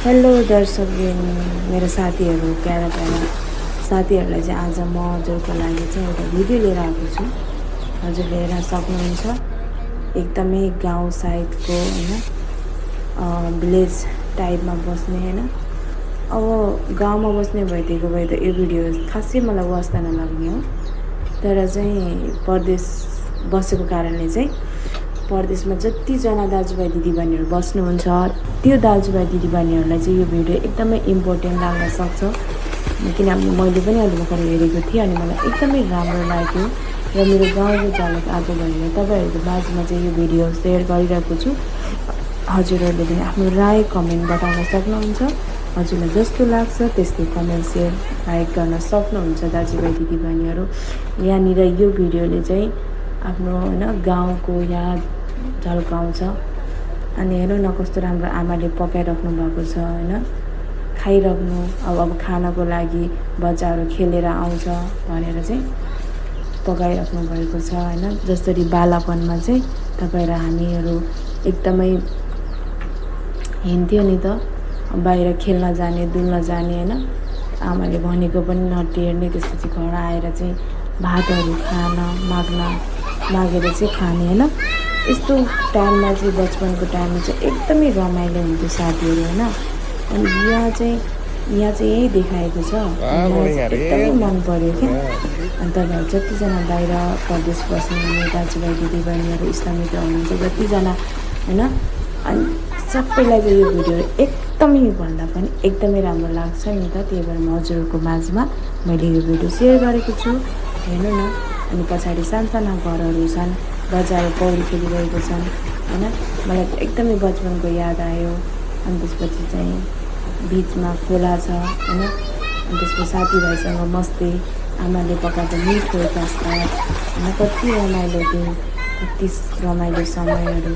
Hello दर्शकबिन, मेरो साथीहरू, प्यारा साथीहरूलाई चाहिँ आज म हजुरको लागि चाहिँ एउटा भिडियो लिएर आएको छु। हजुरले हेर्न सक्नुहुन्छ, एकदमै गाउँ साइडको हैन, भिलेज टाइपमा बस्ने हैन। अब गाउँमा बस्ने भइदिएको भए त यो भिडियो खासै मलाई वास्ता नलाग्ने हो, तर चाहिँ परदेश बसेको कारणले चाहिँ परदेशमा जतिजना दाजुभाइ दिदीबहिनीहरू बस्नुहुन्छ त्यो दाजुभाइ दिदीबहिनीहरूलाई चाहिँ यो भिडियो एकदमै इम्पोर्टेन्ट लाग्न सक्छ। किनभने मैले पनि अहिले भर्खर हेरेको थिएँ अनि मलाई एकदमै राम्रो लाग्यो र मेरो गाउँको झलक आज भएर तपाईँहरूको माझमा चाहिँ यो भिडियो सेयर गरिरहेको छु। हजुरहरूले पनि आफ्नो राय कमेन्ट बताउन सक्नुहुन्छ। हजुरलाई जस्तो लाग्छ त्यस्तै कमेन्ट सेयर लाइक गर्न सक्नुहुन्छ दाजुभाइ दिदीबहिनीहरू। यहाँनिर यो भिडियोले चाहिँ आफ्नो हैन गाउँको याद झल्काउँछ। अनि हेर्नु न कस्तो राम्रो आमाले पकाइराख्नु भएको छ हैन, खाइराख्नु। अब खानको लागि बच्चाहरू खेलेर आउँछ भनेर चाहिँ पकाइराख्नु भएको छ हैन। जसरी बालापनमा चाहिँ तपाईँ र हामीहरू एकदमै हिँड्थ्यो नि त, बाहिर खेल्न जाने डुल्न जाने हैन। आमाले भनेको पनि नटेर्ने, त्यसपछि घर आएर चाहिँ भातहरू खान मागेर चाहिँ खाने हैन। यस्तो टाइममा चाहिँ बचपनको टाइममा चाहिँ एकदमै रमाइलो हुन्थ्यो साथीहरू हैन। अनि यहाँ चाहिँ यही देखाएको छ, एकदमै मन पर्यो क्या। अनि तपाईँहरू जतिजना बाहिर परदेश बस्ने दाजुभाइ दिदीबहिनीहरू इष्टमित्र हुनुहुन्छ जतिजना हैन, अनि सबैलाई चाहिँ यो भिडियो एकदमै भन्दा पनि एकदमै राम्रो लाग्छ नि त। त्यही भएर म हजुरहरूको माझमा मैले यो भिडियो सेयर गरेको छु। हेर्नु न, अनि पछाडि सानसाना घरहरू छन्, बजाएर पौडी खेलिरहेको छन् हैन। मलाई एकदमै बचपनको याद आयो। अनि त्यसपछि चाहिँ बिचमा खोला छ हैन। अनि त्यसपछि साथीभाइसँग मस्ती, आमाले पकाएको मिठो प्रस्ताव हैन। कति रमाइलो दिन, कति रमाइलो समयहरू।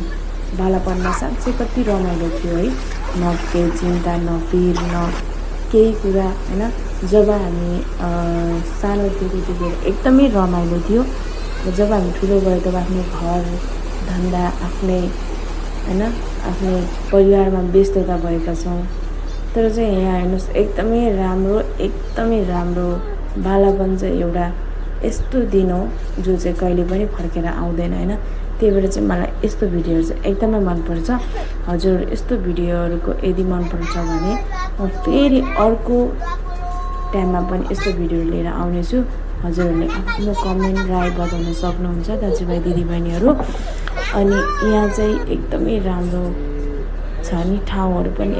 बालापनमा साँच्चै कति रमाइलो थियो है। न केही चिन्ता, न पिर, न केही कुरा हैन। जब हामी सानो थियो त्यतिखेर एकदमै रमाइलो थियो। जब हामी ठुलो भयो तब आफ्नो घर धन्दा आफ्नै हैन, आफ्नै परिवारमा व्यस्तता भएका छौँ। तर चाहिँ यहाँ हेर्नुहोस्, एकदमै राम्रो बालापन चाहिँ एउटा यस्तो दिन हो जो चाहिँ कहिले पनि फर्केर आउँदैन हैन। त्यही भएर चाहिँ मलाई यस्तो भिडियोहरू चाहिँ एकदमै मनपर्छ। हजुर यस्तो भिडियोहरूको यदि मनपर्छ भने म फेरि अर्को टाइममा पनि यस्तो भिडियोहरू लिएर आउनेछु। हजुरहरूले आफ्नो कमेन्ट राय बताउन सक्नुहुन्छ दाजुभाइ दिदीबहिनीहरू। अनि यहाँ चाहिँ एकदमै राम्रो छ नि, ठाउँहरू पनि